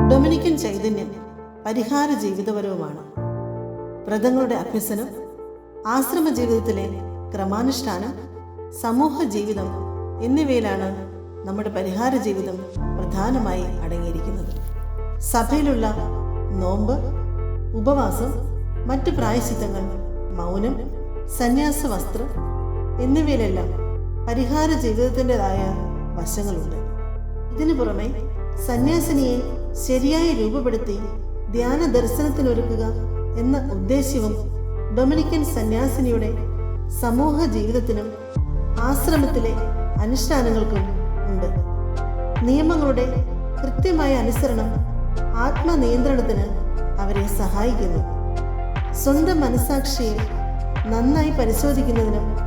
Dominican ചൈതന്യം പരിഹാര ജീവിതപരവുമാണ്. വ്രതങ്ങളുടെ അഭ്യസനം, ആശ്രമ ജീവിതത്തിലെ ക്രമാനുഷ്ഠാനം, സമൂഹ ജീവിതം എന്നിവയിലാണ് നമ്മുടെ പരിഹാര ജീവിതം പ്രധാനമായി അടങ്ങിയിരിക്കുന്നത്. സഭയിലുള്ള നോമ്പ്, ഉപവാസം, മറ്റു പ്രായശ്ചിത്തങ്ങൾ, മൗനം, സന്യാസ വസ്ത്രം എന്നിവയിലെല്ലാം പരിഹാര ജീവിതത്തിൻ്റെതായ വശങ്ങളുണ്ട്. ഇതിനു പുറമെ സന്യാസിനിയെ ശരിയായി രൂപപ്പെടുത്തി ധ്യാന ദർശനത്തിനൊരുക്കുക എന്ന ഉദ്ദേശ്യവും ഡൊമിനിക്കൻ സന്യാസിനിയുടെ സമൂഹ ജീവിതത്തിനും ആശ്രമത്തിലെ അനുഷ്ഠാനങ്ങൾക്കും ഉണ്ട്. നിയമങ്ങളുടെ കൃത്യമായ അനുസരണം ആത്മനിയന്ത്രണത്തിന് അവരെ സഹായിക്കുന്നു. സ്വന്തം മനസാക്ഷിയെ നന്നായി പരിശോധിക്കുന്നതിനും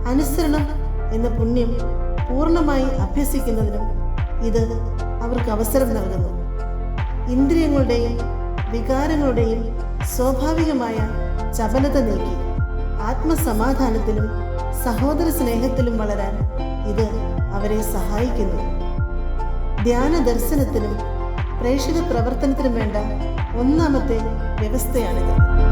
അനുസരണം എന്ന പുണ്യം പൂർണ്ണമായി അഭ്യസിക്കുന്നതിനും ഇത് അവർക്ക് അവസരം നൽകുന്നു. ഇന്ദ്രിയങ്ങളുടെയും വികാരങ്ങളുടെയും സ്വാഭാവികമായ ചപലത നീക്കി ആത്മസമാധാനത്തിലും സഹോദര സ്നേഹത്തിലും വളരാൻ ഇത് അവരെ സഹായിക്കുന്നു. ധ്യാന ദർശനത്തിനും പ്രേക്ഷിത പ്രവർത്തനത്തിനും വേണ്ട ഒന്നാമത്തെ വ്യവസ്ഥയാണിത്.